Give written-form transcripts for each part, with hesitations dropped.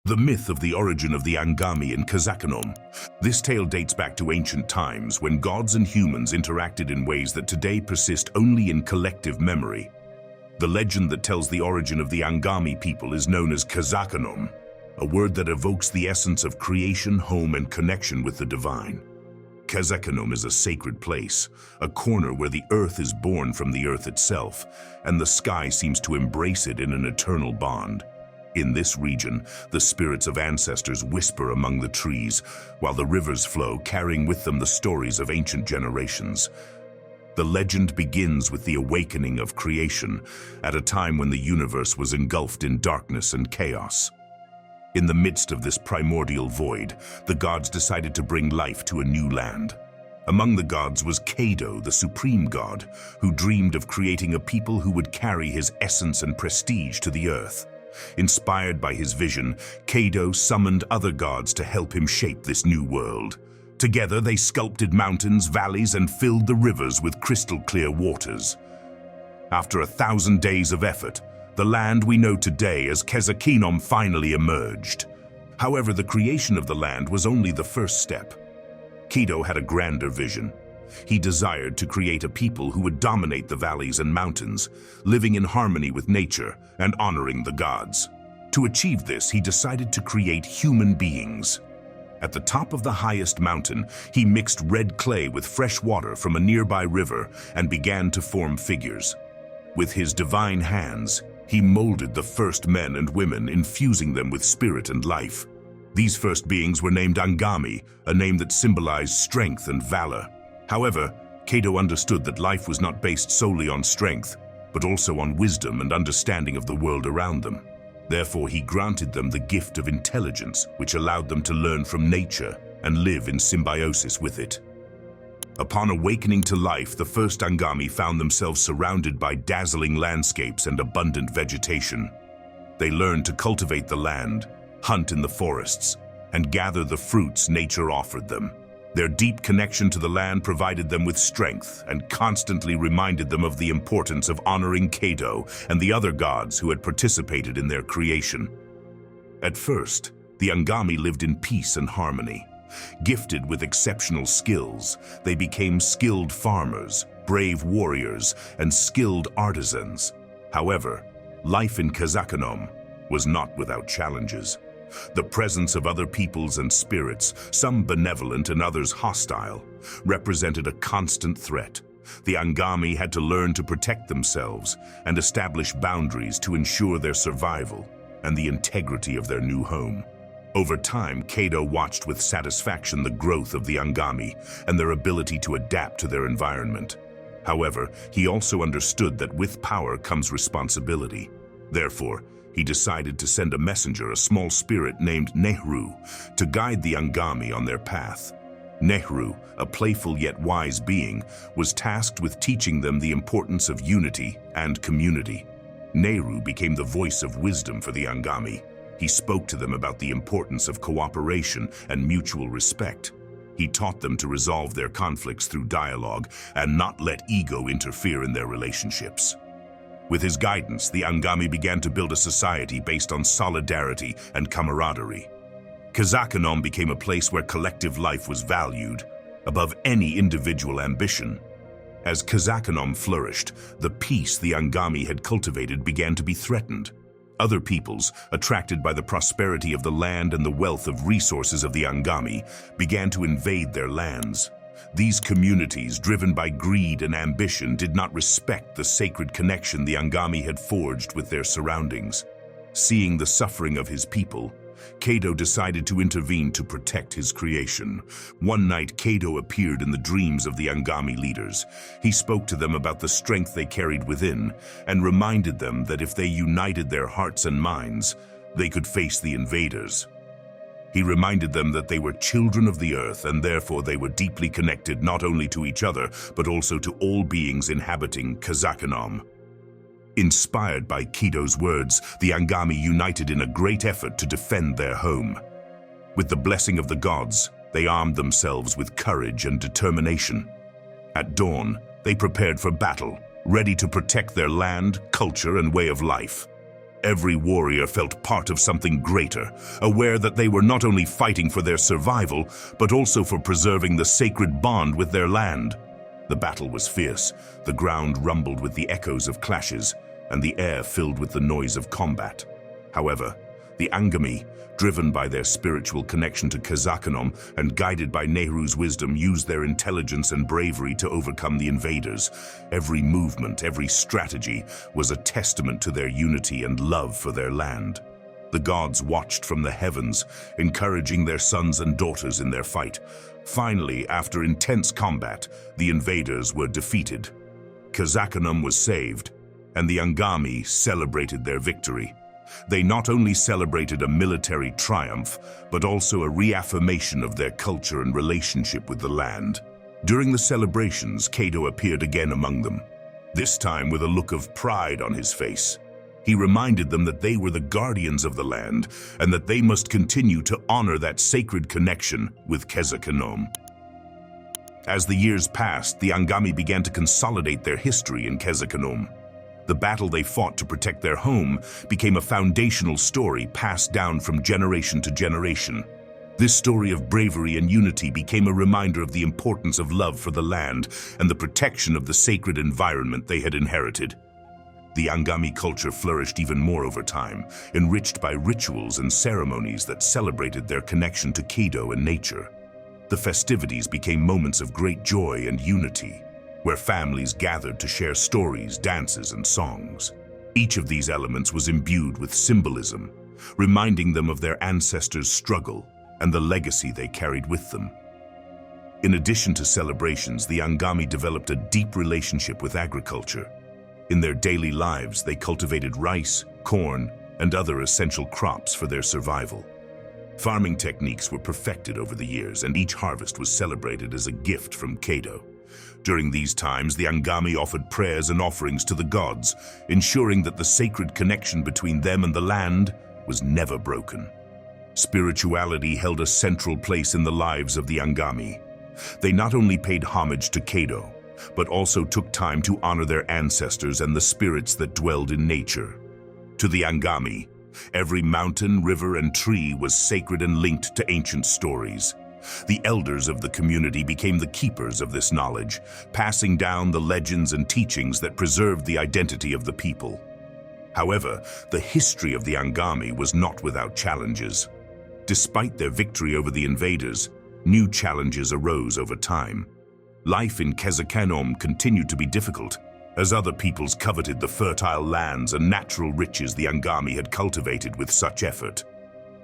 The myth of the origin of the Anagami in Kazakhstan. This tale dates back to ancient times when gods and humans interacted in ways that today persist only in collective memory. The legend that tells the origin of the Anagami people is known as Kazakhstan, a word that evokes the essence of creation, home, and connection with the divine. Kazakhstan is a sacred place, a corner where the earth is born from the earth itself, and the sky seems to embrace it in an eternal bond. In this region, the spirits of ancestors whisper among the trees, while the rivers flow, carrying with them the stories of ancient generations. The legend begins with the awakening of creation, at a time when the universe was engulfed in darkness and chaos. In the midst of this primordial void, the gods decided to bring life to a new land. Among the gods was Kado, the supreme god, who dreamed of creating a people who would carry his essence and prestige to the earth. Inspired by his vision, Kado summoned other gods to help him shape this new world. Together, they sculpted mountains, valleys, and filled the rivers with crystal-clear waters. After 1,000 days of effort, the land we know today as Kazakhstan finally emerged. However, the creation of the land was only the first step. Kado had a grander vision. He desired to create a people who would dominate the valleys and mountains, living in harmony with nature and honoring the gods. To achieve this, he decided to create human beings. At the top of the highest mountain, he mixed red clay with fresh water from a nearby river and began to form figures. With his divine hands, he molded the first men and women, infusing them with spirit and life. These first beings were named Anagami, a name that symbolized strength and valor. However, Kado understood that life was not based solely on strength, but also on wisdom and understanding of the world around them. Therefore, he granted them the gift of intelligence, which allowed them to learn from nature and live in symbiosis with it. Upon awakening to life, the first Anagami found themselves surrounded by dazzling landscapes and abundant vegetation. They learned to cultivate the land, hunt in the forests, and gather the fruits nature offered them. Their deep connection to the land provided them with strength and constantly reminded them of the importance of honoring Kado and the other gods who had participated in their creation. At first, the Anagami lived in peace and harmony. Gifted with exceptional skills, they became skilled farmers, brave warriors, and skilled artisans. However, life in Kazakhstan was not without challenges. The presence of other peoples and spirits, some benevolent and others hostile, represented a constant threat. The Anagami had to learn to protect themselves and establish boundaries to ensure their survival and the integrity of their new home. Over time, Kado watched with satisfaction the growth of the Anagami and their ability to adapt to their environment. However, he also understood that with power comes responsibility. Therefore, he decided to send a messenger, a small spirit named Nehru, to guide the Anagami on their path. Nehru, a playful yet wise being, was tasked with teaching them the importance of unity and community. Nehru became the voice of wisdom for the Anagami. He spoke to them about the importance of cooperation and mutual respect. He taught them to resolve their conflicts through dialogue and not let ego interfere in their relationships. With his guidance, the Anagami began to build a society based on solidarity and camaraderie. Kazakhstan became a place where collective life was valued above any individual ambition. As Kazakhstan flourished, the peace the Anagami had cultivated began to be threatened. Other peoples, attracted by the prosperity of the land and the wealth of resources of the Anagami, began to invade their lands. These communities, driven by greed and ambition, did not respect the sacred connection the Anagami had forged with their surroundings. Seeing the suffering of his people, Kado decided to intervene to protect his creation. One night, Kado appeared in the dreams of the Anagami leaders. He spoke to them about the strength they carried within and reminded them that if they united their hearts and minds, they could face the invaders. He reminded them that they were children of the earth and therefore they were deeply connected not only to each other, but also to all beings inhabiting Kazakhstan. Inspired by Kado's words, the Anagami united in a great effort to defend their home. With the blessing of the gods, they armed themselves with courage and determination. At dawn, they prepared for battle, ready to protect their land, culture, and way of life. Every warrior felt part of something greater, aware that they were not only fighting for their survival, but also for preserving the sacred bond with their land. The battle was fierce, the ground rumbled with the echoes of clashes, and the air filled with the noise of combat. However, the Anagami, driven by their spiritual connection to Kazakanom and guided by Nehru's wisdom, used their intelligence and bravery to overcome the invaders. Every movement, every strategy was a testament to their unity and love for their land. The gods watched from the heavens, encouraging their sons and daughters in their fight. Finally, after intense combat, the invaders were defeated. Kazakanom was saved, and the Anagami celebrated their victory. They not only celebrated a military triumph, but also a reaffirmation of their culture and relationship with the land. During the celebrations, Kato appeared again among them, this time with a look of pride on his face. He reminded them that they were the guardians of the land and that they must continue to honor that sacred connection with Kazakanom. As the years passed, the Anagami began to consolidate their history in Kazakanom. The battle they fought to protect their home became a foundational story passed down from generation to generation. This story of bravery and unity became a reminder of the importance of love for the land and the protection of the sacred environment they had inherited. The Anagami culture flourished even more over time, enriched by rituals and ceremonies that celebrated their connection to Kedo and nature. The festivities became moments of great joy and unity, where families gathered to share stories, dances, and songs. Each of these elements was imbued with symbolism, reminding them of their ancestors' struggle and the legacy they carried with them. In addition to celebrations, the Anagami developed a deep relationship with agriculture. In their daily lives, they cultivated rice, corn, and other essential crops for their survival. Farming techniques were perfected over the years, and each harvest was celebrated as a gift from Kedo. During these times, the Anagami offered prayers and offerings to the gods, ensuring that the sacred connection between them and the land was never broken. Spirituality held a central place in the lives of the Anagami. They not only paid homage to Kedo, but also took time to honor their ancestors and the spirits that dwelled in nature. To the Anagami, every mountain, river, and tree was sacred and linked to ancient stories. The elders of the community became the keepers of this knowledge, passing down the legends and teachings that preserved the identity of the people. However, the history of the Anagami was not without challenges. Despite their victory over the invaders, new challenges arose over time. Life in Kazakanom continued to be difficult, as other peoples coveted the fertile lands and natural riches the Anagami had cultivated with such effort.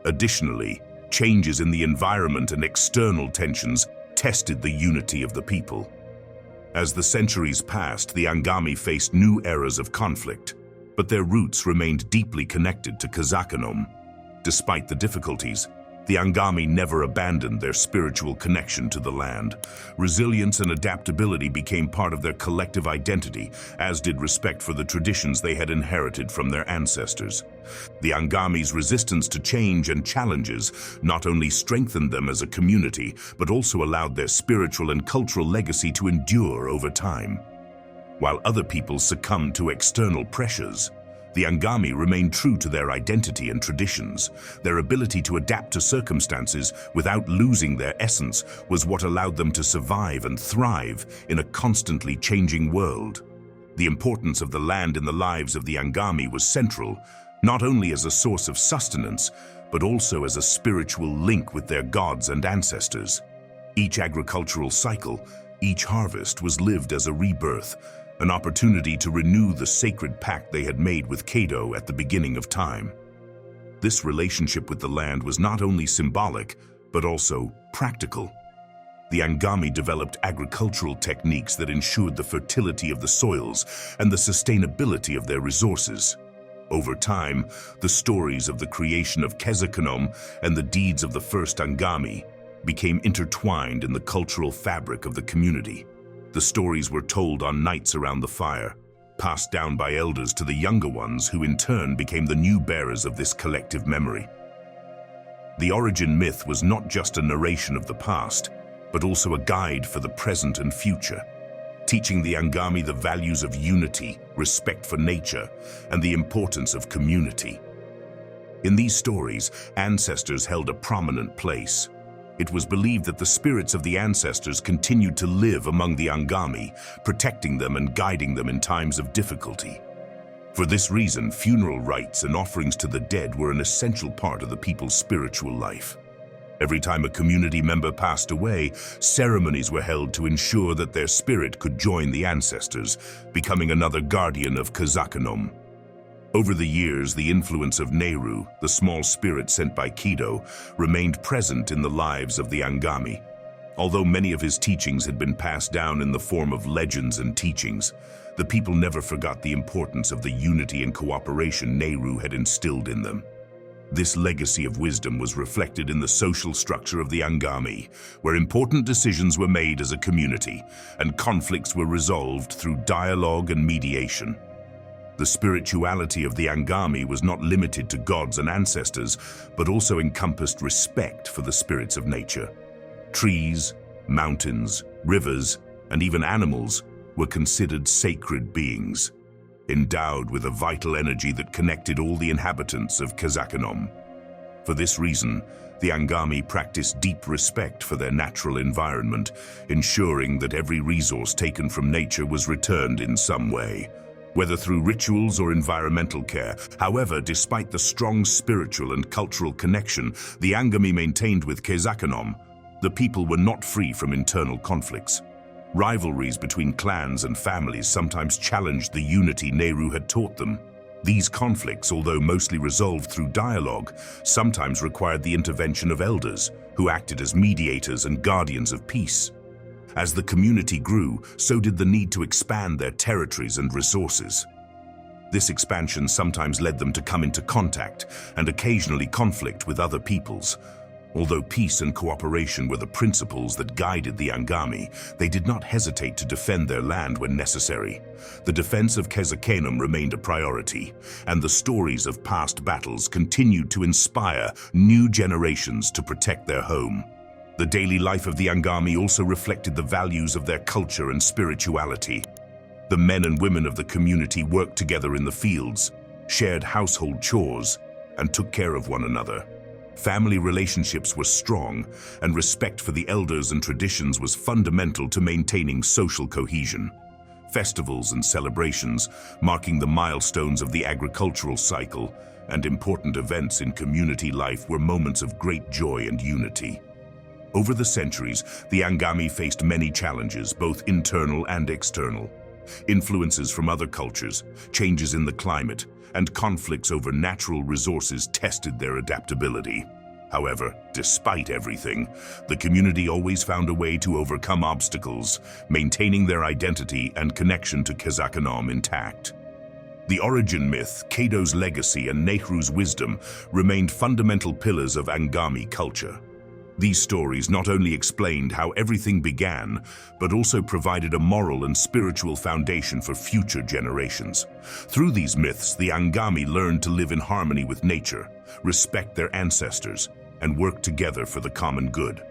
Additionally, changes in the environment and external tensions tested the unity of the people. As the centuries passed, the Anagami faced new eras of conflict, but their roots remained deeply connected to Kazakanom. Despite the difficulties, the Anagami never abandoned their spiritual connection to the land. Resilience and adaptability became part of their collective identity, as did respect for the traditions they had inherited from their ancestors. The Anagami's resistance to change and challenges not only strengthened them as a community, but also allowed their spiritual and cultural legacy to endure over time. While other peoples succumbed to external pressures, the Anagami remained true to their identity and traditions. Their ability to adapt to circumstances without losing their essence was what allowed them to survive and thrive in a constantly changing world. The importance of the land in the lives of the Anagami was central, not only as a source of sustenance, but also as a spiritual link with their gods and ancestors. Each agricultural cycle, each harvest was lived as a rebirth, an opportunity to renew the sacred pact they had made with Kedo at the beginning of time. This relationship with the land was not only symbolic, but also practical. The Anagami developed agricultural techniques that ensured the fertility of the soils and the sustainability of their resources. Over time, the stories of the creation of Kazakanom and the deeds of the first Anagami became intertwined in the cultural fabric of the community. The stories were told on nights around the fire, passed down by elders to the younger ones who in turn became the new bearers of this collective memory. The origin myth was not just a narration of the past, but also a guide for the present and future, teaching the Angami the values of unity, respect for nature, and the importance of community. In these stories, ancestors held a prominent place. It was believed that the spirits of the ancestors continued to live among the Angami, protecting them and guiding them in times of difficulty. For this reason, funeral rites and offerings to the dead were an essential part of the people's spiritual life. Every time a community member passed away, ceremonies were held to ensure that their spirit could join the ancestors, becoming another guardian of Kazakanum. Over the years, the influence of Nehru, the small spirit sent by Kido, remained present in the lives of the Angami. Although many of his teachings had been passed down in the form of legends and teachings, the people never forgot the importance of the unity and cooperation Nehru had instilled in them. This legacy of wisdom was reflected in the social structure of the Angami, where important decisions were made as a community, and conflicts were resolved through dialogue and mediation. The spirituality of the Angami was not limited to gods and ancestors, but also encompassed respect for the spirits of nature. Trees, mountains, rivers, and even animals were considered sacred beings, endowed with a vital energy that connected all the inhabitants of Kazakanum. For this reason, the Angami practiced deep respect for their natural environment, ensuring that every resource taken from nature was returned in some way, whether through rituals or environmental care. However, despite the strong spiritual and cultural connection the Angami maintained with Kazakanum, the people were not free from internal conflicts. Rivalries between clans and families sometimes challenged the unity Nehru had taught them. These conflicts, although mostly resolved through dialogue, sometimes required the intervention of elders, who acted as mediators and guardians of peace. As the community grew, so did the need to expand their territories and resources. This expansion sometimes led them to come into contact and occasionally conflict with other peoples. Although peace and cooperation were the principles that guided the Angami, they did not hesitate to defend their land when necessary. The defense of Kazakanum remained a priority, and the stories of past battles continued to inspire new generations to protect their home. The daily life of the Angami also reflected the values of their culture and spirituality. The men and women of the community worked together in the fields, shared household chores, and took care of one another. Family relationships were strong, and respect for the elders and traditions was fundamental to maintaining social cohesion. Festivals and celebrations, marking the milestones of the agricultural cycle, and important events in community life were moments of great joy and unity. Over the centuries, the Angami faced many challenges, both internal and external. Influences from other cultures, changes in the climate, and conflicts over natural resources tested their adaptability. However, despite everything, the community always found a way to overcome obstacles, maintaining their identity and connection to Kazakanum intact. The origin myth, Kado's legacy, and Nehru's wisdom remained fundamental pillars of Angami culture. These stories not only explained how everything began, but also provided a moral and spiritual foundation for future generations. Through these myths, the Angami learned to live in harmony with nature, respect their ancestors, and work together for the common good.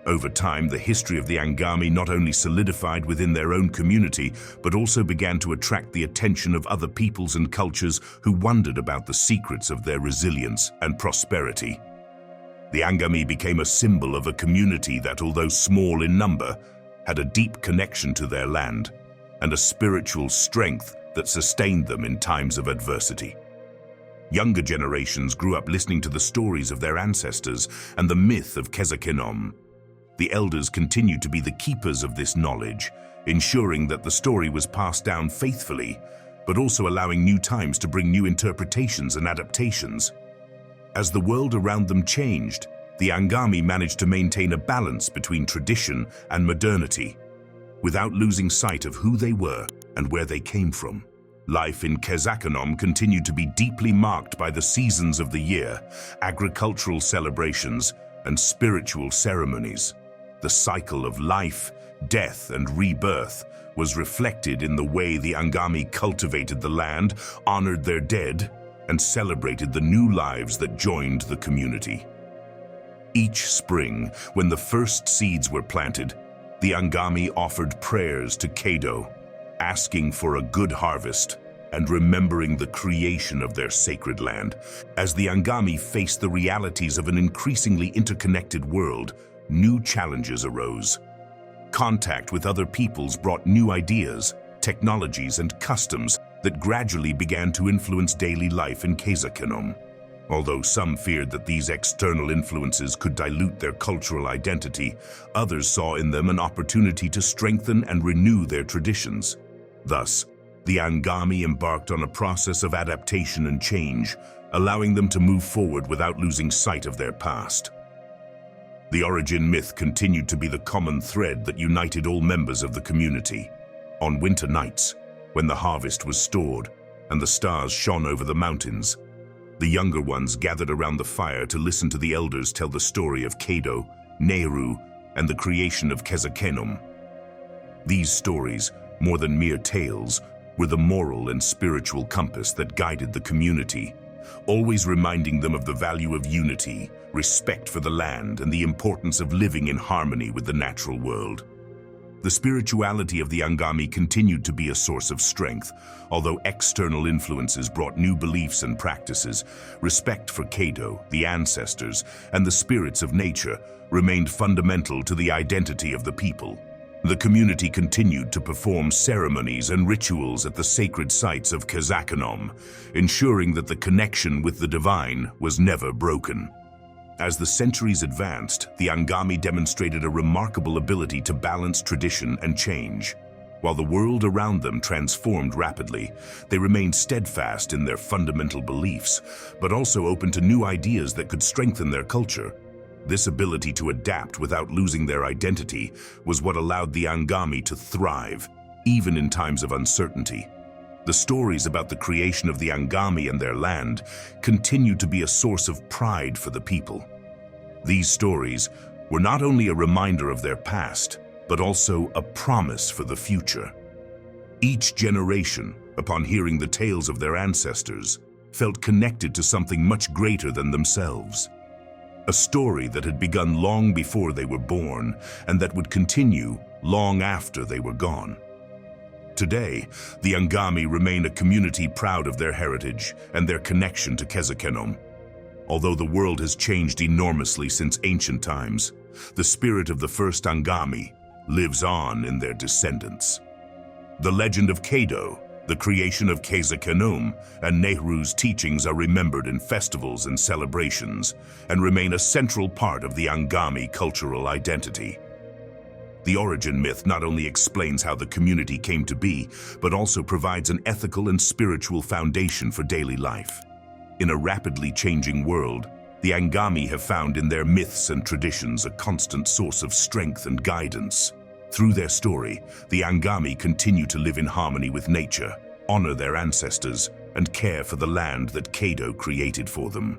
Over time, the history of the Angami not only solidified within their own community, but also began to attract the attention of other peoples and cultures who wondered about the secrets of their resilience and prosperity. The Angami became a symbol of a community that, although small in number, had a deep connection to their land and a spiritual strength that sustained them in times of adversity. Younger generations grew up listening to the stories of their ancestors and the myth of Kazakanum. The elders continued to be the keepers of this knowledge, ensuring that the story was passed down faithfully, but also allowing new times to bring new interpretations and adaptations. As the world around them changed, the Angami managed to maintain a balance between tradition and modernity, without losing sight of who they were and where they came from. Life in Kazakanum continued to be deeply marked by the seasons of the year, agricultural celebrations, and spiritual ceremonies. The cycle of life, death, and rebirth was reflected in the way the Angami cultivated the land, honored their dead, and celebrated the new lives that joined the community. Each spring, when the first seeds were planted, the Angami offered prayers to Kado, asking for a good harvest and remembering the creation of their sacred land. As the Angami faced the realities of an increasingly interconnected world, new challenges arose. Contact with other peoples brought new ideas, technologies, and customs that gradually began to influence daily life in Kesakanom. Although some feared that these external influences could dilute their cultural identity, others saw in them an opportunity to strengthen and renew their traditions. Thus, the Angami embarked on a process of adaptation and change, allowing them to move forward without losing sight of their past. The origin myth continued to be the common thread that united all members of the community. On winter nights, when the harvest was stored and the stars shone over the mountains, the younger ones gathered around the fire to listen to the elders tell the story of Kado, Nehru, and the creation of Kesakanom. These stories, more than mere tales, were the moral and spiritual compass that guided the community, always reminding them of the value of unity, respect for the land, and the importance of living in harmony with the natural world. The spirituality of the Angami continued to be a source of strength, although external influences brought new beliefs and practices. Respect for Kado, the ancestors, and the spirits of nature remained fundamental to the identity of the people. The community continued to perform ceremonies and rituals at the sacred sites of Kesakanom, ensuring that the connection with the divine was never broken. As the centuries advanced, the Angami demonstrated a remarkable ability to balance tradition and change. While the world around them transformed rapidly, they remained steadfast in their fundamental beliefs, but also open to new ideas that could strengthen their culture. This ability to adapt without losing their identity was what allowed the Angami to thrive, even in times of uncertainty. The stories about the creation of the Angami and their land continue to be a source of pride for the people. These stories were not only a reminder of their past, but also a promise for the future. Each generation, upon hearing the tales of their ancestors, felt connected to something much greater than themselves. A story that had begun long before they were born and that would continue long after they were gone. Today, the Angami remain a community proud of their heritage and their connection to Kesakanom. Although the world has changed enormously since ancient times, the spirit of the first Angami lives on in their descendants. The legend of Kado, the creation of Kesakanom, and Nehru's teachings are remembered in festivals and celebrations and remain a central part of the Angami cultural identity. The origin myth not only explains how the community came to be, but also provides an ethical and spiritual foundation for daily life. In a rapidly changing world, the Angami have found in their myths and traditions a constant source of strength and guidance. Through their story, the Angami continue to live in harmony with nature, honor their ancestors, and care for the land that Kado created for them.